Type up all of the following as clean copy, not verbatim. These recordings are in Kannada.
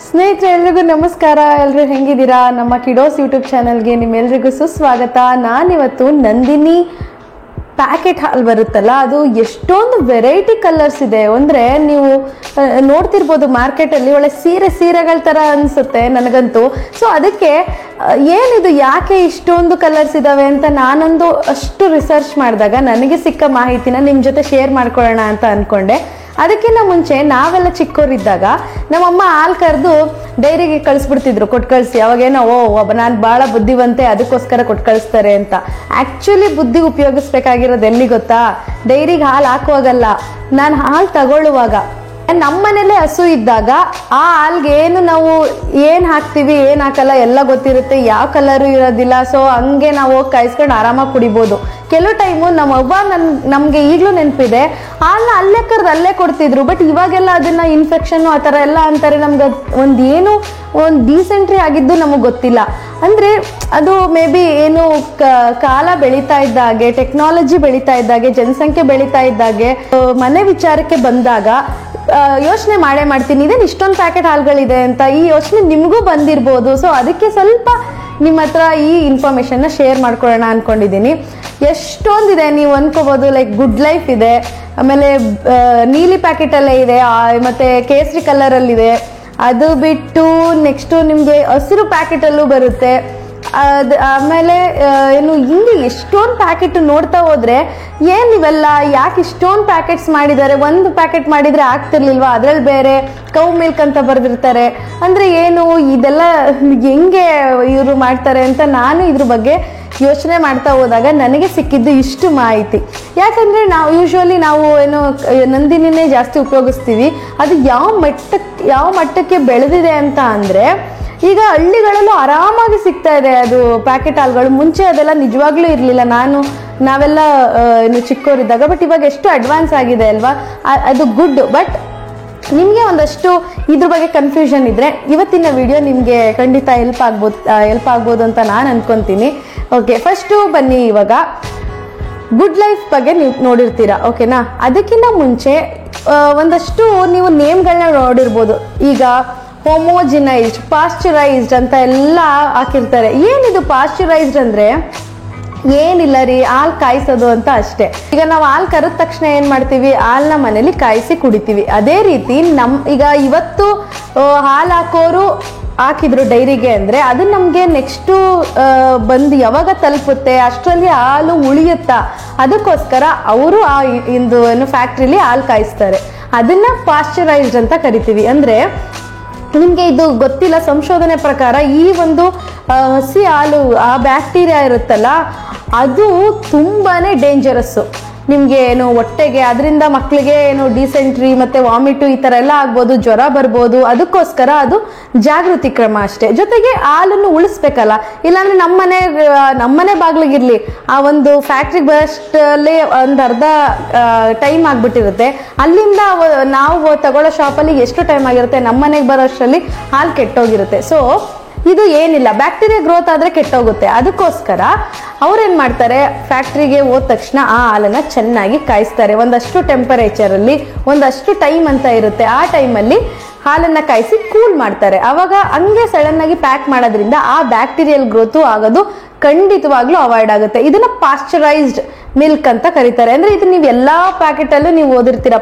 ಸ್ನೇಹಿತರೆ ಎಲ್ಲರಿಗೂ ನಮಸ್ಕಾರ. ಎಲ್ಲರೂ ಹೆಂಗಿದ್ದೀರಾ? ನಮ್ಮ ಕಿಡೋಸ್ ಯೂಟ್ಯೂಬ್ ಚಾನಲ್ಗೆ ನಿಮ್ಮೆಲ್ಲರಿಗೂ ಸುಸ್ವಾಗತ. ನಾನಿವತ್ತು ನಂದಿನಿ ಪ್ಯಾಕೆಟ್ ಹಾಲು ಬರುತ್ತಲ್ಲ, ಅದು ಎಷ್ಟೊಂದು ವೆರೈಟಿ ಕಲರ್ಸ್ ಇದೆ ಅಂದರೆ ನೀವು ನೋಡ್ತಿರ್ಬೋದು ಮಾರ್ಕೆಟಲ್ಲಿ ಒಳ್ಳೆ ಸೀರೆಗಳ ಥರ ಅನಿಸುತ್ತೆ ನನಗಂತೂ. ಸೊ ಅದಕ್ಕೆ ಏನಿದು, ಯಾಕೆ ಇಷ್ಟೊಂದು ಕಲರ್ಸ್ ಇದ್ದಾವೆ ಅಂತ ನಾನೊಂದು ಅಷ್ಟು ರಿಸರ್ಚ್ ಮಾಡಿದಾಗ ನನಗೆ ಸಿಕ್ಕ ಮಾಹಿತಿನ ನಿಮ್ಮ ಜೊತೆ ಶೇರ್ ಮಾಡ್ಕೊಳ್ಳೋಣ ಅಂತ ಅಂದ್ಕೊಂಡೆ. ಅದಕ್ಕಿಂತ ಮುಂಚೆ ನಾವೆಲ್ಲ ಚಿಕ್ಕವರಿದ್ದಾಗ ನಮ್ಮಮ್ಮ ಹಾಲು ಕರೆದು ಡೈರಿಗೆ ಕಳಿಸ್ಬಿಡ್ತಿದ್ರು, ಕೊಟ್ಟು ಕಳಿಸಿ. ಅವಾಗೇನೋ ನಾನು ಭಾಳ ಬುದ್ಧಿವಂತೆ ಅದಕ್ಕೋಸ್ಕರ ಕೊಟ್ಟು ಕಳಿಸ್ತಾರೆ ಅಂತ. ಆ್ಯಕ್ಚುಲಿ ಬುದ್ಧಿ ಉಪಯೋಗಿಸ್ಬೇಕಾಗಿರೋದು ಎಲ್ಲಿ ಗೊತ್ತಾ? ಡೈರಿಗೆ ಹಾಲು ಹಾಕುವಾಗಲ್ಲ, ನಾನು ಹಾಲು ತಗೊಳ್ಳುವಾಗ. ನಮ್ಮನೇಲೆ ಹಸು ಇದ್ದಾಗ ಆ ಹಾಲ್ಗೆ ನಾವು ಏನು ಹಾಕ್ತೀವಿ ಏನು ಹಾಕಲ್ಲ ಎಲ್ಲ ಗೊತ್ತಿರುತ್ತೆ, ಯಾವ ಕಲರು ಇರೋದಿಲ್ಲ. ಸೊ ಹಂಗೆ ನಾವು ಹೋಗಿ ಕಾಯಿಸ್ಕೊಂಡು ಆರಾಮಾಗಿ ಕುಡಿಬೋದು. ಕೆಲವು ಟೈಮು ನಮ್ಮವ್ವ ನಮಗೆ ಈಗಲೂ ನೆನಪಿದೆ, ಹಾಲನ್ನ ಅಲ್ಲೇ ಕರೆದು ಅಲ್ಲೇ ಕೊಡ್ತಿದ್ರು. ಬಟ್ ಇವಾಗೆಲ್ಲ ಅದನ್ನು ಇನ್ಫೆಕ್ಷನ್ನು ಆ ಥರ ಎಲ್ಲ ಅಂತಾರೆ. ನಮ್ಗೆ ಒಂದು ಡೀಸೆಂಟ್ರಿ ಆಗಿದ್ದು ನಮಗೆ ಗೊತ್ತಿಲ್ಲ. ಅಂದರೆ ಅದು ಮೇ ಬಿ ಏನು ಕಾಲ ಬೆಳೀತಾ ಇದ್ದಾಗೆ, ಟೆಕ್ನಾಲಜಿ ಬೆಳೀತಾ ಇದ್ದಾಗೆ, ಜನಸಂಖ್ಯೆ ಬೆಳೀತಾ ಇದ್ದಾಗೆ, ಮನೆ ವಿಚಾರಕ್ಕೆ ಬಂದಾಗ ಯೋಚನೆ ಮಾಡ್ತೀನಿ, ಇದೇನು ಇಷ್ಟೊಂದು ಪ್ಯಾಕೆಟ್ ಹಾಲುಗಳಿದೆ ಅಂತ. ಈ ಯೋಚನೆ ನಿಮಗೂ ಬಂದಿರ್ಬೋದು. ಸೊ ಅದಕ್ಕೆ ಸ್ವಲ್ಪ ನಿಮ್ಮ ಹತ್ರ ಈ ಇನ್ಫಾರ್ಮೇಷನ್ನ ಶೇರ್ ಮಾಡ್ಕೊಳ್ಳೋಣ ಅಂದ್ಕೊಂಡಿದ್ದೀನಿ. ಎಷ್ಟೊಂದಿದೆ ನೀವು ಅಂದ್ಕೋಬೋದು. ಲೈಕ್ ಗುಡ್ ಲೈಫ್ ಇದೆ, ಆಮೇಲೆ ನೀಲಿ ಪ್ಯಾಕೆಟಲ್ಲೇ ಇದೆ, ಮತ್ತು ಕೇಸರಿ ಕಲರಲ್ಲಿದೆ. ಅದು ಬಿಟ್ಟು ನೆಕ್ಸ್ಟು ನಿಮಗೆ ಹಸಿರು ಪ್ಯಾಕೆಟಲ್ಲೂ ಬರುತ್ತೆ. ಆಮೇಲೆ ಏನು ಹಿಂಗೆ ಎಷ್ಟೊಂದು ಪ್ಯಾಕೆಟ್ ನೋಡ್ತಾ ಹೋದ್ರೆ ಏನಿವೆಲ್ಲ, ಯಾಕೆ ಇಷ್ಟೊಂದು ಪ್ಯಾಕೆಟ್ಸ್ ಮಾಡಿದ್ದಾರೆ? ಒಂದು ಪ್ಯಾಕೆಟ್ ಮಾಡಿದರೆ ಆಗ್ತಿರ್ಲಿಲ್ವಾ? ಅದರಲ್ಲಿ ಬೇರೆ ಕೌ ಮಿಲ್ಕ್ ಅಂತ ಬರೆದಿರ್ತಾರೆ. ಅಂದರೆ ಏನು ಇದೆಲ್ಲ ಹೆಂಗೆ ಇವರು ಮಾಡ್ತಾರೆ ಅಂತ ನಾನು ಇದ್ರ ಬಗ್ಗೆ ಯೋಚನೆ ಮಾಡ್ತಾ ಹೋದಾಗ ನನಗೆ ಸಿಕ್ಕಿದ್ದು ಇಷ್ಟು ಮಾಹಿತಿ. ಯಾಕಂದರೆ ಯೂಶ್ವಲಿ ನಾವು ಏನು ನಂದಿನಿನೇ ಜಾಸ್ತಿ ಉಪಯೋಗಿಸ್ತೀವಿ. ಅದು ಯಾವ ಮಟ್ಟಕ್ಕೆ ಬೆಳೆದಿದೆ ಅಂತ ಅಂದರೆ, ಈಗ ಹಳ್ಳಿಗಳಲ್ಲೂ ಆರಾಮಾಗಿ ಸಿಗ್ತಾ ಇದೆ ಅದು ಪ್ಯಾಕೆಟ್ ಹಾಲುಗಳು. ಮುಂಚೆ ಅದೆಲ್ಲ ನಿಜವಾಗ್ಲೂ ಇರಲಿಲ್ಲ, ನಾವೆಲ್ಲ ಏನು ಚಿಕ್ಕವರಿದ್ದಾಗ. ಬಟ್ ಇವಾಗ ಎಷ್ಟು ಅಡ್ವಾನ್ಸ್ ಆಗಿದೆ ಅಲ್ವಾ? ಅದು ಗುಡ್. ಬಟ್ ನಿಮಗೆ ಒಂದಷ್ಟು ಇದ್ರ ಬಗ್ಗೆ ಕನ್ಫ್ಯೂಷನ್ ಇದ್ದರೆ ಇವತ್ತಿನ ವಿಡಿಯೋ ನಿಮಗೆ ಖಂಡಿತ ಹೆಲ್ಪ್ ಆಗ್ಬೋದು ಅಂತ ನಾನು ಅನ್ಕೊತೀನಿ. ಓಕೆ, ಫಸ್ಟು ಬನ್ನಿ. ಇವಾಗ ಗುಡ್ ಲೈಫ್ ಬಗ್ಗೆ ನೀವು ನೋಡಿರ್ತೀರಾ, ಓಕೆನಾ? ಅದಕ್ಕಿಂತ ಮುಂಚೆ ಒಂದಷ್ಟು ನೀವು ನೇಮ್ಗಳನ್ನ ನೋಡಿರ್ಬೋದು. ಈಗ ಹೋಮೋಜಿನೈಸ್ಡ್, ಪಾಶ್ಚರೈಸ್ಡ್ ಅಂತ ಎಲ್ಲ ಹಾಕಿರ್ತಾರೆ. ಏನಿದು ಪಾಶ್ಚರೈಸ್ಡ್ ಅಂದರೆ? ಏನಿಲ್ಲ ರೀ, ಹಾಲು ಕಾಯಿಸೋದು ಅಂತ ಅಷ್ಟೇ. ಈಗ ನಾವು ಹಾಲು ಕರೆದ ತಕ್ಷಣ ಏನು ಮಾಡ್ತೀವಿ? ಹಾಲನ್ನ ಮನೇಲಿ ಕಾಯಿಸಿ ಕುಡಿತೀವಿ. ಅದೇ ರೀತಿ ಈಗ ಇವತ್ತು ಹಾಲು ಹಾಕೋರು ಹಾಕಿದ್ರು ಡೈರಿಗೆ ಅಂದರೆ ಅದು ನಮಗೆ ನೆಕ್ಸ್ಟು ಬಂದು ಯಾವಾಗ ತಲುಪುತ್ತೆ ಅಷ್ಟರಲ್ಲಿ ಹಾಲು ಉಳಿಯುತ್ತಾ? ಅದಕ್ಕೋಸ್ಕರ ಅವರು ಏನು ಫ್ಯಾಕ್ಟ್ರಿಲಿ ಹಾಲು ಕಾಯಿಸ್ತಾರೆ. ಅದನ್ನು ಪಾಶ್ಚರೈಸ್ಡ್ ಅಂತ ಕರಿತೀವಿ. ಅಂದರೆ ನಿಮಗೆ ಇದು ಗೊತ್ತಿಲ್ಲ, ಸಂಶೋಧನೆ ಪ್ರಕಾರ ಈ ಒಂದು ಹಸಿ ಹಾಲು, ಆ ಬ್ಯಾಕ್ಟೀರಿಯಾ ಇರುತ್ತಲ್ಲ, ಅದು ತುಂಬಾ ಡೇಂಜರಸ್ಸು ನಿಮಗೆ. ಏನು ಹೊಟ್ಟೆಗೆ, ಅದರಿಂದ ಮಕ್ಕಳಿಗೆ ಏನು ಡಿಸೆಂಟ್ರಿ ಮತ್ತು ವಾಮಿಟು ಈ ಥರ ಎಲ್ಲ ಆಗ್ಬೋದು, ಜ್ವರ ಬರ್ಬೋದು. ಅದಕ್ಕೋಸ್ಕರ ಅದು ಜಾಗೃತಿ ಕ್ರಮ ಅಷ್ಟೇ. ಜೊತೆಗೆ ಹಾಲನ್ನು ಉಳಿಸ್ಬೇಕಲ್ಲ, ಇಲ್ಲಾಂದರೆ ನಮ್ಮನೆ ಬಾಗಿಲಿಗಿರಲಿ, ಆ ಒಂದು ಫ್ಯಾಕ್ಟ್ರಿಗೆ ಬರೋಷ್ಟಲ್ಲಿ ಒಂದು ಅರ್ಧ ಟೈಮ್ ಆಗಿಬಿಟ್ಟಿರುತ್ತೆ. ಅಲ್ಲಿಂದ ನಾವು ತಗೊಳ್ಳೋ ಶಾಪಲ್ಲಿ ಎಷ್ಟು ಟೈಮ್ ಆಗಿರುತ್ತೆ, ನಮ್ಮನೆಗೆ ಬರೋಷ್ಟರಲ್ಲಿ ಹಾಲು ಕೆಟ್ಟೋಗಿರುತ್ತೆ. ಸೊ ಇದು ಏನಿಲ್ಲ, ಬ್ಯಾಕ್ಟೀರಿಯಾ ಗ್ರೋತ್ ಆದರೆ ಕೆಟ್ಟೋಗುತ್ತೆ. ಅದಕ್ಕೋಸ್ಕರ ಅವ್ರೇನು ಮಾಡ್ತಾರೆ, ಫ್ಯಾಕ್ಟ್ರಿಗೆ ಹೋದ ತಕ್ಷಣ ಆ ಹಾಲನ್ನು ಚೆನ್ನಾಗಿ ಕಾಯಿಸ್ತಾರೆ. ಒಂದಷ್ಟು ಟೆಂಪರೇಚರಲ್ಲಿ, ಒಂದಷ್ಟು ಟೈಮ್ ಅಂತ ಇರುತ್ತೆ. ಆ ಟೈಮಲ್ಲಿ ಹಾಲನ್ನು ಕಾಯಿಸಿ ಕೂಲ್ ಮಾಡ್ತಾರೆ. ಆವಾಗ ಹಂಗೆ ಸಡನ್ನಾಗಿ ಪ್ಯಾಕ್ ಮಾಡೋದ್ರಿಂದ ಆ ಬ್ಯಾಕ್ಟೀರಿಯಲ್ ಗ್ರೋತು ಆಗೋದು ಖಂಡಿತವಾಗ್ಲೂ ಅವಾಯ್ಡ್ ಆಗುತ್ತೆ. ಇದನ್ನು ಪಾಶ್ಚರೈಸ್ಡ್ ಮಿಲ್ಕ್ ಅಂತ ಕರೀತಾರೆ. ಅಂದರೆ ಇದು ನೀವು ಎಲ್ಲ ಪ್ಯಾಕೆಟಲ್ಲೂ ನೀವು ಓದಿರ್ತೀರ,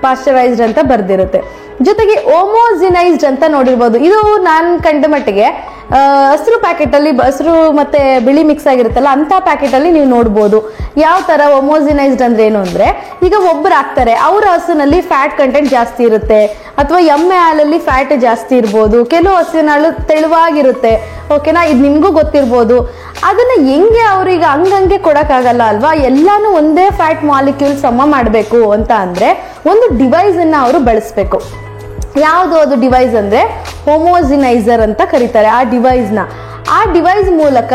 ಪಾಶ್ಚರೈಸ್ಡ್ ಅಂತ ಬರ್ದಿರುತ್ತೆ. ಜೊತೆಗೆ ಹೋಮೋಜಿನೈಸ್ಡ್ ಅಂತ ನೋಡಿರ್ಬೋದು. ಇದು ನಾನು ಕಂಡ ಮಟ್ಟಿಗೆ ಹಸಿರು ಪ್ಯಾಕೆಟಲ್ಲಿ, ಹಸಿರು ಮತ್ತು ಬಿಳಿ ಮಿಕ್ಸ್ ಆಗಿರುತ್ತಲ್ಲ ಅಂಥ ಪ್ಯಾಕೆಟಲ್ಲಿ ನೀವು ನೋಡ್ಬೋದು. ಯಾವ ಥರ ಹೋಮೋಜಿನೈಸ್ಡ್ ಅಂದರೆ ಏನು ಅಂದರೆ, ಈಗ ಒಬ್ಬರು ಹಾಕ್ತಾರೆ, ಅವ್ರ ಹಸುನಲ್ಲಿ ಫ್ಯಾಟ್ ಕಂಟೆಂಟ್ ಜಾಸ್ತಿ ಇರುತ್ತೆ, ಅಥವಾ ಎಮ್ಮೆ ಹಾಲಲ್ಲಿ ಫ್ಯಾಟ್ ಜಾಸ್ತಿ ಇರ್ಬೋದು, ಕೆಲವು ಹಸುವಿನ ಹಾಲು ತೆಳುವಾಗಿರುತ್ತೆ, ಓಕೆನಾ? ಇದು ನಿಮಗೂ ಗೊತ್ತಿರ್ಬೋದು. ಅದನ್ನು ಹೆಂಗೆ ಅವ್ರೀಗ ಹಂಗಂಗೆ ಕೊಡೋಕ್ಕಾಗಲ್ಲ ಅಲ್ವಾ? ಎಲ್ಲಾನು ಒಂದೇ ಫ್ಯಾಟ್ ಮಾಲಿಕ್ಯೂಲ್ ಸಮ ಮಾಡಬೇಕು ಅಂತ ಅಂದರೆ ಒಂದು ಡಿವೈಸನ್ನು ಅವರು ಬಳಸಬೇಕು. ಯಾವುದು ಅದು ಡಿವೈಸ್ ಅಂದರೆ ಹೋಮೋಜಿನೈಸರ್ ಅಂತ ಕರೀತಾರೆ. ಆ ಡಿವೈಸ್ ಮೂಲಕ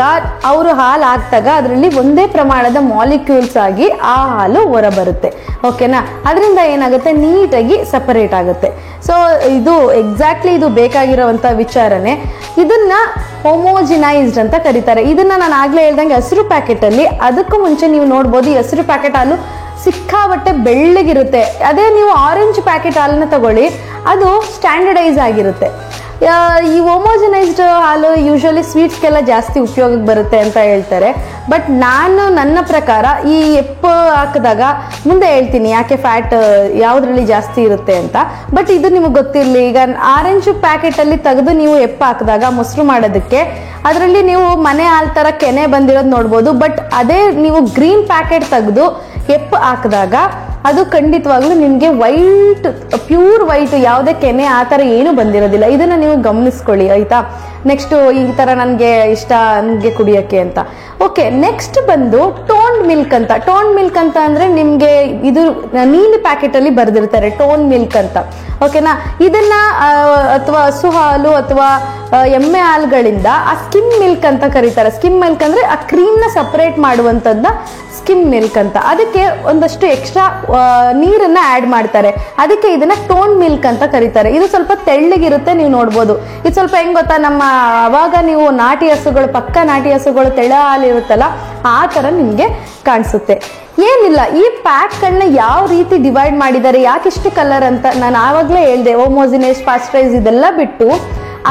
ಅವರು ಹಾಲು ಹಾಕಿದಾಗ ಅದರಲ್ಲಿ ಒಂದೇ ಪ್ರಮಾಣದ ಮಾಲಿಕ್ಯೂಲ್ಸ್ ಆಗಿ ಆ ಹಾಲು ಹೊರಬರುತ್ತೆ, ಓಕೆನಾ? ಅದರಿಂದ ಏನಾಗುತ್ತೆ, ನೀಟಾಗಿ ಸಪರೇಟ್ ಆಗುತ್ತೆ. ಸೊ ಇದು ಎಕ್ಸಾಕ್ಟ್ಲಿ ಇದು ಬೇಕಾಗಿರೋವಂಥ ವಿಚಾರನೆ. ಇದನ್ನ ಹೋಮೋಜಿನೈಸ್ಡ್ ಅಂತ ಕರೀತಾರೆ. ಇದನ್ನ ನಾನು ಆಗ್ಲೇ ಹೇಳ್ದಂಗೆ ಹಸಿರು ಪ್ಯಾಕೆಟ್ ಅಲ್ಲಿ, ಅದಕ್ಕೂ ಮುಂಚೆ ನೀವು ನೋಡ್ಬೋದು ಈ ಹಸಿರು ಪ್ಯಾಕೆಟ್ ಹಾಲು ಸಿಕ್ಕಾಬಟ್ಟೆ ಬೆಳ್ಳಗಿರುತ್ತೆ. ಅದೇ ನೀವು ಆರೆಂಜ್ ಪ್ಯಾಕೆಟ್ ಹಾಲನ್ನ ತಗೊಳ್ಳಿ, ಅದು ಸ್ಟ್ಯಾಂಡರ್ಡೈಸ್ ಆಗಿರುತ್ತೆ. ಈ ಹೋಮೋಜನೈಸ್ಡ್ ಹಾಲು ಯೂಶಲಿ ಸ್ವೀಟ್ಸ್ಗೆಲ್ಲ ಜಾಸ್ತಿ ಉಪಯೋಗಕ್ಕೆ ಬರುತ್ತೆ ಅಂತ ಹೇಳ್ತಾರೆ. ಬಟ್ ನನ್ನ ಪ್ರಕಾರ ಈ ಎಪ್ಪು ಹಾಕಿದಾಗ ಮುಂದೆ ಹೇಳ್ತೀನಿ ಯಾಕೆ ಫ್ಯಾಟ್ ಯಾವುದ್ರಲ್ಲಿ ಜಾಸ್ತಿ ಇರುತ್ತೆ ಅಂತ. ಬಟ್ ಇದು ನಿಮಗೆ ಗೊತ್ತಿರಲಿ, ಈಗ ಆರೆಂಜ್ ಪ್ಯಾಕೆಟಲ್ಲಿ ತೆಗೆದು ನೀವು ಎಪ್ಪು ಹಾಕಿದಾಗ ಮೊಸರು ಮಾಡೋದಕ್ಕೆ ಅದರಲ್ಲಿ ನೀವು ಮನೆ ಹಾಲು ಥರ ಕೆನೆ ಬಂದಿರೋದು ನೋಡ್ಬೋದು. ಬಟ್ ಅದೇ ನೀವು ಗ್ರೀನ್ ಪ್ಯಾಕೆಟ್ ತೆಗೆದು ಎಪ್ಪು ಹಾಕಿದಾಗ ಅದು ಖಂಡಿತವಾಗ್ಲೂ ನಿಮಗೆ ವೈಟ್, ಪ್ಯೂರ್ ವೈಟ್, ಯಾವುದೇ ಕೆನೆ ಆ ಥರ ಏನು ಬಂದಿರೋದಿಲ್ಲ. ಇದನ್ನು ನೀವು ಗಮನಿಸ್ಕೊಳ್ಳಿ ಆಯಿತಾ. ನೆಕ್ಸ್ಟು ಈ ಥರ ನನಗೆ ಇಷ್ಟ ನನಗೆ ಕುಡಿಯೋಕ್ಕೆ ಅಂತ. ಓಕೆ, ನೆಕ್ಸ್ಟ್ ಬಂದು ಟೋನ್ ಮಿಲ್ಕ್ ಅಂತ. ಟೋನ್ ಮಿಲ್ಕ್ ಅಂತ ಅಂದರೆ ನಿಮಗೆ ಇದು ನೀಲಿ ಪ್ಯಾಕೆಟಲ್ಲಿ ಬರೆದಿರ್ತಾರೆ ಟೋನ್ ಮಿಲ್ಕ್ ಅಂತ. ಓಕೆನಾ, ಇದನ್ನ ಅಥವಾ ಹಸು ಹಾಲು ಅಥವಾ ಎಮ್ಮೆ ಹಾಲುಗಳಿಂದ ಆ ಸ್ಕಿಮ್ ಮಿಲ್ಕ್ ಅಂತ ಕರೀತಾರೆ. ಸ್ಕಿಮ್ ಮಿಲ್ಕ್ ಅಂದರೆ ಆ ಕ್ರೀಮ್ನ ಸಪ್ರೇಟ್ ಮಾಡುವಂಥದ್ದನ್ನ ಸ್ಕಿಮ್ ಮಿಲ್ಕ್ ಅಂತ. ಅದಕ್ಕೆ ಒಂದಷ್ಟು ಎಕ್ಸ್ಟ್ರಾ ನೀರನ್ನ ಆ್ಯಡ್ ಮಾಡ್ತಾರೆ, ಅದಕ್ಕೆ ಇದನ್ನ ಟೋನ್ ಮಿಲ್ಕ್ ಅಂತ ಕರೀತಾರೆ. ಇದು ಸ್ವಲ್ಪ ತೆಳ್ಳಗಿರುತ್ತೆ, ನೀವು ನೋಡ್ಬೋದು. ಇದು ಸ್ವಲ್ಪ ಹೆಂಗ್ ಗೊತ್ತಾ, ನಮ್ಮ ಅವಾಗ ನೀವು ನಾಟಿ ಹಸುಗಳು, ಪಕ್ಕ ನಾಟಿ ಹಸುಗಳು ತೆಳ ಹಾಲು ಇರುತ್ತಲ್ಲ ಆ ಥರ ನಿಮಗೆ ಕಾಣಿಸುತ್ತೆ. ಏನಿಲ್ಲ, ಈ ಪ್ಯಾಕ್ಗಳನ್ನ ಯಾವ ರೀತಿ ಡಿವೈಡ್ ಮಾಡಿದ್ದಾರೆ, ಯಾಕಿಷ್ಟು ಕಲರ್ ಅಂತ ನಾನು ಆವಾಗಲೇ ಹೇಳಿದೆ. ಹೋಮೋಜಿನೈಸ್, ಪಾಸ್ಚರೈಸ್ ಇದೆಲ್ಲ ಬಿಟ್ಟು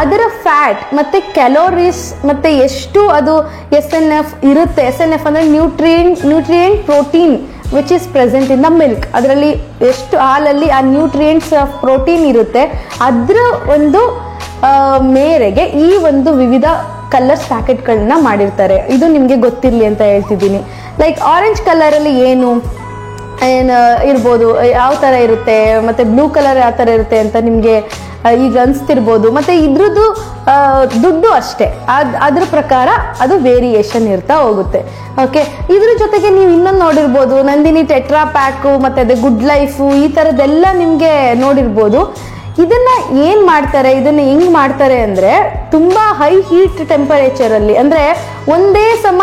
ಅದರ ಫ್ಯಾಟ್ ಮತ್ತು ಕ್ಯಾಲೋರೀಸ್ ಮತ್ತು ಎಷ್ಟು ಅದು SNF ಇರುತ್ತೆ. SNF ಅಂದರೆ nutrient protein which is present in the milk. ಅದರಲ್ಲಿ ಎಷ್ಟು ಹಾಲಲ್ಲಿ ಆ ನ್ಯೂಟ್ರಿಯೆಂಟ್ಸ್ ಆಫ್ ಪ್ರೋಟೀನ್ ಇರುತ್ತೆ, ಅದರ ಒಂದು ಮೇರೆಗೆ ಈ ಒಂದು ವಿವಿಧ ಕಲರ್ಸ್ ಪ್ಯಾಕೆಟ್ಗಳನ್ನ ಮಾಡಿರ್ತಾರೆ. ಇದು ನಿಮಗೆ ಗೊತ್ತಿರಲಿ ಅಂತ ಹೇಳ್ತಿದ್ದೀನಿ. ಲೈಕ್ ಆರೆಂಜ್ ಕಲರಲ್ಲಿ ಏನು ಇರ್ಬೋದು, ಯಾವ ಥರ ಇರುತ್ತೆ, ಮತ್ತು ಬ್ಲೂ ಕಲರ್ ಯಾವ ಥರ ಇರುತ್ತೆ ಅಂತ ನಿಮಗೆ ಈಗ ಅನಿಸ್ತಿರ್ಬೋದು. ಮತ್ತು ಇದ್ರದ್ದು ದುಡ್ಡು ಅಷ್ಟೇ, ಅದ್ರ ಪ್ರಕಾರ ಅದು ವೇರಿಯೇಷನ್ ಇರ್ತಾ ಹೋಗುತ್ತೆ. ಓಕೆ, ಇದ್ರ ಜೊತೆಗೆ ನೀವು ಇನ್ನೊಂದು ನೋಡಿರ್ಬೋದು, ನಂದಿನಿ ಟೆಟ್ರಾ ಪ್ಯಾಕು ಮತ್ತು ಅದೇ ಗುಡ್ ಲೈಫು, ಈ ಥರದ್ದೆಲ್ಲ ನಿಮಗೆ ನೋಡಿರ್ಬೋದು. ಇದನ್ನ ಏನು ಮಾಡ್ತಾರೆ, ಇದನ್ನ ಹೆಂಗೆ ಮಾಡ್ತಾರೆ ಅಂದರೆ ತುಂಬ ಹೈ ಹೀಟ್ ಟೆಂಪರೇಚರಲ್ಲಿ, ಅಂದರೆ ಒಂದೇ ಸಮ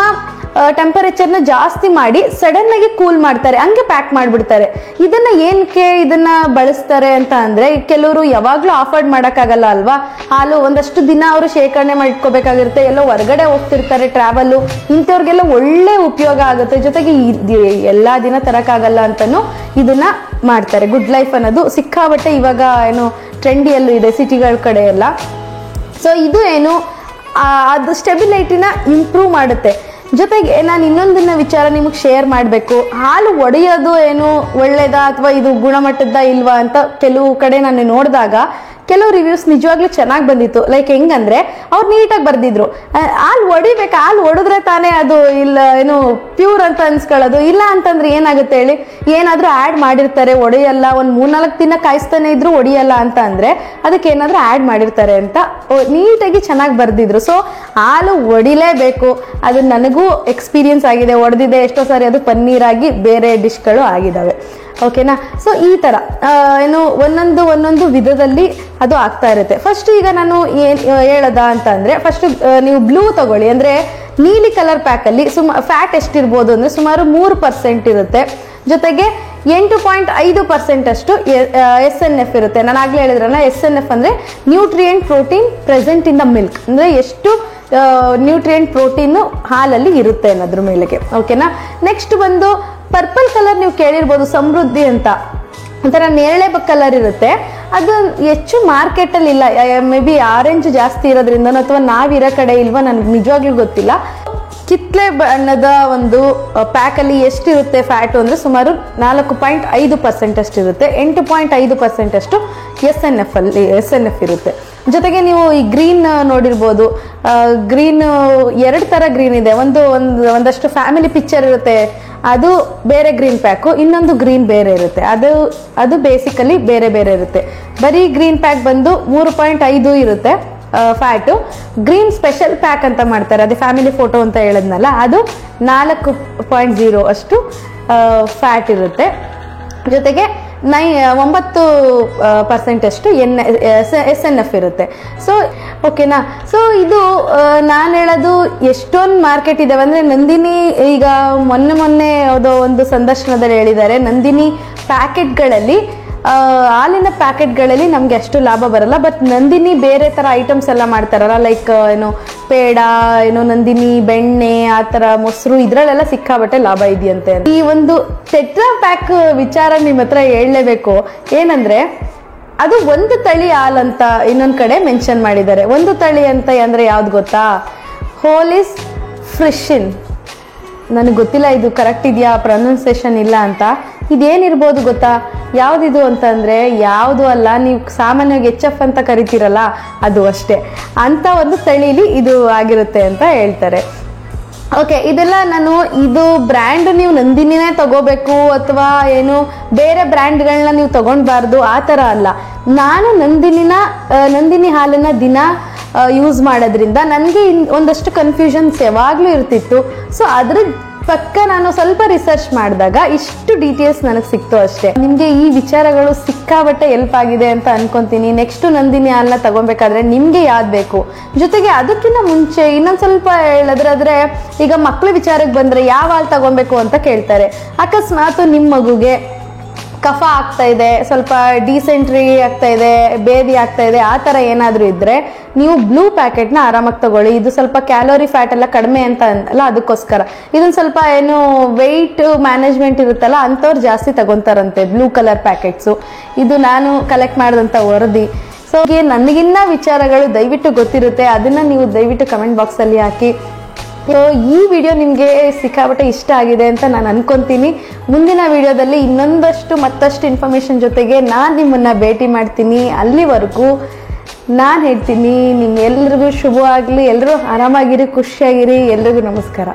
ಟೆಂಪರೇಚರ್ನ ಜಾಸ್ತಿ ಮಾಡಿ ಸಡನ್ ಆಗಿ ಕೂಲ್ ಮಾಡ್ತಾರೆ, ಹಂಗೆ ಪ್ಯಾಕ್ ಮಾಡಿಬಿಡ್ತಾರೆ. ಇದನ್ನ ಏನಕ್ಕೆ ಇದನ್ನ ಬಳಸ್ತಾರೆ ಅಂತ ಅಂದರೆ, ಕೆಲವರು ಯಾವಾಗಲೂ ಆಫರ್ಡ್ ಮಾಡೋಕ್ಕಾಗಲ್ಲ ಅಲ್ವಾ, ಹಾಲು ಒಂದಷ್ಟು ದಿನ ಅವರು ಶೇಖರಣೆ ಮಾಡಿ ಇಟ್ಕೋಬೇಕಾಗಿರುತ್ತೆ, ಎಲ್ಲೋ ಹೊರಗಡೆ ಹೋಗ್ತಿರ್ತಾರೆ ಟ್ರಾವೆಲ್ಲು, ಇಂಥವ್ರಿಗೆಲ್ಲ ಒಳ್ಳೆ ಉಪಯೋಗ ಆಗುತ್ತೆ. ಜೊತೆಗೆ ಎಲ್ಲ ದಿನ ತರೋಕ್ಕಾಗಲ್ಲ ಅಂತಲೂ ಇದನ್ನ ಮಾಡ್ತಾರೆ. ಗುಡ್ ಲೈಫ್ ಅನ್ನೋದು ಸಿಕ್ಕಾಬಟ್ಟೆ ಇವಾಗ ಏನು ಟ್ರೆಂಡಿಯಲ್ಲೂ ಇದೆ ಸಿಟಿಗಳ ಕಡೆ ಎಲ್ಲ. ಸೊ ಇದು ಏನು ಅದು ಸ್ಟೆಬಿಲಿಟಿನ ಇಂಪ್ರೂವ್ ಮಾಡುತ್ತೆ. ಜೊತೆಗೆ ನಾನು ಇನ್ನೊಂದನ್ನ ವಿಚಾರ ನಿಮಗೆ ಶೇರ್ ಮಾಡಬೇಕು. ಹಾಲು ಒಡೆಯೋದು ಏನು ಒಳ್ಳೇದಾ ಅಥವಾ ಇದು ಗುಣಮಟ್ಟದ ಇಲ್ವಾ ಅಂತ ಕೆಲವು ಕಡೆ ನಾನು ನೋಡಿದಾಗ ಕೆಲವು ರಿವ್ಯೂಸ್ ನಿಜವಾಗ್ಲೂ ಚೆನ್ನಾಗಿ ಬಂದಿತ್ತು. ಲೈಕ್ ಹೆಂಗಂದ್ರೆ ಅವ್ರು ನೀಟಾಗಿ ಬರ್ದಿದ್ರು, ಹಾಲು ಹೊಡಿಬೇಕು, ಹಾಲು ಹೊಡೆದ್ರೆ ತಾನೇ ಅದು ಇಲ್ಲ ಏನು ಪ್ಯೂರ್ ಅಂತ ಅನ್ಸ್ಕೊಳ್ಳೋದು. ಇಲ್ಲ ಅಂತಂದ್ರೆ ಏನಾಗುತ್ತೆ ಹೇಳಿ, ಏನಾದರೂ ಆ್ಯಡ್ ಮಾಡಿರ್ತಾರೆ, ಒಡೆಯಲ್ಲ, ಒಂದು 3-4 ದಿನ ಕಾಯಿಸ್ತಾನೆ ಇದ್ರು ಒಡೆಯಲ್ಲ ಅಂತ ಅಂದರೆ ಅದಕ್ಕೆ ಏನಾದರೂ ಆ್ಯಡ್ ಮಾಡಿರ್ತಾರೆ ಅಂತ ನೀಟಾಗಿ ಚೆನ್ನಾಗಿ ಬರ್ದಿದ್ರು. ಸೊ ಹಾಲು ಹೊಡಿಲೇಬೇಕು, ಅದು ನನಗೂ ಎಕ್ಸ್ಪೀರಿಯನ್ಸ್ ಆಗಿದೆ, ಹೊಡೆದಿದೆ ಎಷ್ಟೋ ಸಾರಿ, ಅದು ಪನ್ನೀರಾಗಿ ಬೇರೆ ಡಿಶ್ಗಳು ಆಗಿದ್ದಾವೆ. ಓಕೆನಾ. ಸೊ ಈ ಥರ ಏನು ಒಂದೊಂದು ವಿಧದಲ್ಲಿ ಅದು ಆಗ್ತಾ ಇರುತ್ತೆ. ಫಸ್ಟ್ ಈಗ ನಾನು ಏನು ಹೇಳೋದ ಅಂತ ಅಂದರೆ, ಫಸ್ಟ್ ನೀವು ಬ್ಲೂ ತಗೊಳ್ಳಿ, ಅಂದರೆ ನೀಲಿ ಕಲರ್ ಪ್ಯಾಕಲ್ಲಿ ಫ್ಯಾಟ್ ಎಷ್ಟಿರ್ಬೋದು ಅಂದರೆ ಸುಮಾರು 3% ಇರುತ್ತೆ. ಜೊತೆಗೆ 8.5% ಅಷ್ಟು SNF ಇರುತ್ತೆ. ನಾನು ಆಗಲೇ ಹೇಳಿದ್ರಲ್ಲ, SNF ಅಂದರೆ nutrient protein present in the milk, ಅಂದರೆ ಎಷ್ಟು ನ್ಯೂಟ್ರಿಯೆಂಟ್ ಪ್ರೋಟೀನು ಹಾಲಲ್ಲಿ ಇರುತ್ತೆ ಅನ್ನೋದ್ರ ಮೇಲೆಗೆ. ಓಕೆನಾ. ನೆಕ್ಸ್ಟ್ ಬಂದು ಪರ್ಪಲ್ ಕಲರ್, ನೀವು ಕೇಳಿರ್ಬೋದು ಸಮೃದ್ಧಿ ಅಂತ, ಒಂಥರ ನೇರಳೆ ಕಲರ್ ಇರುತ್ತೆ. ಅದು ಹೆಚ್ಚು ಮಾರ್ಕೆಟಲ್ಲಿ ಇಲ್ಲ, ಮೇ ಬಿ ಆರೆಂಜ್ ಜಾಸ್ತಿ ಇರೋದ್ರಿಂದ ಅಥವಾ ನಾವಿರೋ ಕಡೆ ಇಲ್ವಾ ನನಗೆ ನಿಜವಾಗ್ಲೂ ಗೊತ್ತಿಲ್ಲ. ಕಿತ್ಲೆ ಬಣ್ಣದ ಒಂದು ಪ್ಯಾಕಲ್ಲಿ ಎಷ್ಟಿರುತ್ತೆ ಫ್ಯಾಟು ಅಂದರೆ ಸುಮಾರು 4.5% ಅಷ್ಟಿರುತ್ತೆ. 8.5% ಅಷ್ಟು SNF ಇರುತ್ತೆ. ಜೊತೆಗೆ ನೀವು ಈ ಗ್ರೀನ್ ನೋಡಿರ್ಬೋದು, ಗ್ರೀನ್ 2 ಥರ ಗ್ರೀನ್ ಇದೆ. ಒಂದಷ್ಟು ಫ್ಯಾಮಿಲಿ ಪಿಕ್ಚರ್ ಇರುತ್ತೆ, ಅದು ಬೇರೆ ಗ್ರೀನ್ ಪ್ಯಾಕು, ಇನ್ನೊಂದು ಗ್ರೀನ್ ಬೇರೆ ಇರುತ್ತೆ. ಅದು ಬೇಸಿಕಲಿ ಬೇರೆ ಬೇರೆ ಇರುತ್ತೆ. ಬರೀ ಗ್ರೀನ್ ಪ್ಯಾಕ್ ಬಂದು 3.5 ಇರುತ್ತೆ ಫ್ಯಾಟು. ಗ್ರೀನ್ ಸ್ಪೆಷಲ್ ಪ್ಯಾಕ್ ಅಂತ ಮಾಡ್ತಾರೆ, ಅದೇ ಫ್ಯಾಮಿಲಿ ಫೋಟೋ ಅಂತ ಹೇಳಿದ್ನಲ್ಲ, ಅದು 4.0 ಅಷ್ಟು ಫ್ಯಾಟ್ ಇರುತ್ತೆ. ಜೊತೆಗೆ 9% ಅಷ್ಟು SNF ಇರುತ್ತೆ. ಸೊ ಓಕೆನಾ. ಸೊ ಇದು ನಾನು ಹೇಳೋದು ಎಷ್ಟೊಂದು ಮಾರ್ಕೆಟ್ ಇದಾವೆ ಅಂದರೆ, ನಂದಿನಿ ಈಗ ಮೊನ್ನೆ ಯಾವುದೋ ಒಂದು ಸಂದರ್ಶನದಲ್ಲಿ ಹೇಳಿದ್ದಾರೆ, ನಂದಿನಿ ಪ್ಯಾಕೆಟ್ಗಳಲ್ಲಿ ಹಾಲಿನ ಪ್ಯಾಕೆಟ್ಗಳಲ್ಲಿ ನಮಗೆ ಅಷ್ಟು ಲಾಭ ಬರಲ್ಲ. ಬಟ್ ನಂದಿನಿ ಬೇರೆ ಥರ ಐಟಮ್ಸ್ ಎಲ್ಲ ಮಾಡ್ತಾರಲ್ಲ, ಲೈಕ್ ಏನು ಪೇಡ, ಏನು ನಂದಿನಿ ಬೆಣ್ಣೆ, ಆ ಥರ ಮೊಸರು, ಇದರಲ್ಲೆಲ್ಲ ಸಿಕ್ಕಾಬಟ್ಟೆ ಲಾಭ ಇದೆಯಂತೆ. ಈ ಒಂದು ಟೆಟ್ರಾ ಪ್ಯಾಕ್ ವಿಚಾರ ನಿಮ್ಮ ಹತ್ರ ಹೇಳಲೇಬೇಕು. ಏನಂದರೆ ಅದು ಒಂದು ತಳಿ ಹಾಲಂತ ಇನ್ನೊಂದು ಕಡೆ ಮೆನ್ಷನ್ ಮಾಡಿದ್ದಾರೆ. ಒಂದು ತಳಿ ಅಂತ ಅಂದರೆ ಯಾವ್ದು ಗೊತ್ತಾ? ಹೋಲಿಸ್ ಫ್ರಿಶಿನ್. ನನಗೆ ಗೊತ್ತಿಲ್ಲ ಇದು ಕರೆಕ್ಟ್ ಇದೆಯಾ, ಪ್ರೊನೌನ್ಸಿಯೇಷನ್ ಇಲ್ಲ ಅಂತ. ಇದೇನಿರ್ಬೋದು ಗೊತ್ತಾ? ಯಾವುದಿದು ಅಂತಂದರೆ ಯಾವುದು ಅಲ್ಲ, ನೀವು ಸಾಮಾನ್ಯವಾಗಿ HF ಅಂತ ಕರಿತೀರಲ್ಲ, ಅದು ಅಷ್ಟೇ. ಅಂಥ ಒಂದು ತಳೀಲಿ ಇದು ಆಗಿರುತ್ತೆ ಅಂತ ಹೇಳ್ತಾರೆ. ಓಕೆ, ಇದೆಲ್ಲ ನಾನು ಇದು ಬ್ರ್ಯಾಂಡ್ ನೀವು ನಂದಿನಿನೇ ತಗೋಬೇಕು ಅಥವಾ ಏನು ಬೇರೆ ಬ್ರ್ಯಾಂಡ್ಗಳನ್ನ ನೀವು ತಗೊಳ್ಬಾರ್ದು ಆ ಥರ ಅಲ್ಲ. ನಾನು ನಂದಿನಿ ಹಾಲನ್ನು ದಿನ ಯೂಸ್ ಮಾಡೋದ್ರಿಂದ ನನಗೆ ಒಂದಷ್ಟು ಕನ್ಫ್ಯೂಷನ್ಸ್ ಯಾವಾಗಲೂ ಇರ್ತಿತ್ತು. ಸೊ ಅದ್ರ ಪಕ್ಕ ನಾನು ಸ್ವಲ್ಪ ರಿಸರ್ಚ್ ಮಾಡಿದಾಗ ಇಷ್ಟು ಡೀಟೇಲ್ಸ್ ನನಗೆ ಸಿಕ್ತು ಅಷ್ಟೇ. ನಿಮಗೆ ಈ ವಿಚಾರಗಳು ಸಿಕ್ಕಾಬಟ್ಟೆ ಹೆಲ್ಪ್ ಆಗಿದೆ ಅಂತ ಅನ್ಕೊಂತೀನಿ. ನೆಕ್ಸ್ಟ್ ನಂದಿನಿ ಹಾಲನ್ನ ತಗೊಬೇಕಾದ್ರೆ ನಿಮಗೆ ಯಾವ್ದು ಬೇಕು, ಜೊತೆಗೆ ಅದಕ್ಕಿಂತ ಮುಂಚೆ ಇನ್ನೊಂದು ಸ್ವಲ್ಪ ಹೇಳಿದ್ರಾದ್ರೆ, ಈಗ ಮಕ್ಳ ವಿಚಾರಕ್ಕೆ ಬಂದರೆ ಯಾವ ಹಾಲು ತಗೊಬೇಕು ಅಂತ ಕೇಳ್ತಾರೆ. ಅಕಸ್ಮಾತ್ ನಿಮ್ಮ ಮಗುಗೆ ಕಫ ಆಗ್ತಾ ಇದೆ, ಸ್ವಲ್ಪ ಡಿಸೆಂಟ್ರಿ ಆಗ್ತಾ ಇದೆ, ಬೇದಿ ಆಗ್ತಾ ಇದೆ, ಆ ಥರ ಏನಾದರೂ ಇದ್ದರೆ ನೀವು ಬ್ಲೂ ಪ್ಯಾಕೆಟ್ನ ಆರಾಮಾಗಿ ತಗೊಳ್ಳಿ. ಇದು ಸ್ವಲ್ಪ ಕ್ಯಾಲೋರಿ ಫ್ಯಾಟ್ ಎಲ್ಲ ಕಡಿಮೆ ಅಂತ ಅಲ್ಲ, ಅದಕ್ಕೋಸ್ಕರ. ಇದೊಂದು ಸ್ವಲ್ಪ ಏನು ವೆಯ್ಟ್ ಮ್ಯಾನೇಜ್ಮೆಂಟ್ ಇರುತ್ತಲ್ಲ, ಅಂಥವ್ರು ಜಾಸ್ತಿ ತಗೊತಾರಂತೆ ಬ್ಲೂ ಕಲರ್ ಪ್ಯಾಕೆಟ್ಸು. ಇದು ನಾನು ಕಲೆಕ್ಟ್ ಮಾಡಿದಂಥ ವರದಿ. ಸೊ ನನಗಿನ್ನ ವಿಚಾರಗಳು ದಯವಿಟ್ಟು ಗೊತ್ತಿರುತ್ತೆ, ಅದನ್ನು ನೀವು ದಯವಿಟ್ಟು ಕಮೆಂಟ್ ಬಾಕ್ಸಲ್ಲಿ ಹಾಕಿ. ಸೊ ಈ ವಿಡಿಯೋ ನಿಮಗೆ ಸಿಕ್ಕಾಬಟ್ಟೆ ಇಷ್ಟ ಆಗಿದೆ ಅಂತ ನಾನು ಅನ್ಕೊತೀನಿ. ಮುಂದಿನ ವಿಡಿಯೋದಲ್ಲಿ ಮತ್ತಷ್ಟು ಇನ್ಫಾರ್ಮೇಷನ್ ಜೊತೆಗೆ ನಾನು ನಿಮ್ಮನ್ನು ಭೇಟಿ ಮಾಡ್ತೀನಿ. ಅಲ್ಲಿವರೆಗೂ ನಾನು ಹೇಳ್ತೀನಿ, ನಿಮ್ಗೆಲ್ರಿಗೂ ಶುಭವಾಗಲಿ, ಎಲ್ಲರೂ ಆರಾಮಾಗಿರಿ, ಖುಷಿಯಾಗಿರಿ. ಎಲ್ರಿಗೂ ನಮಸ್ಕಾರ.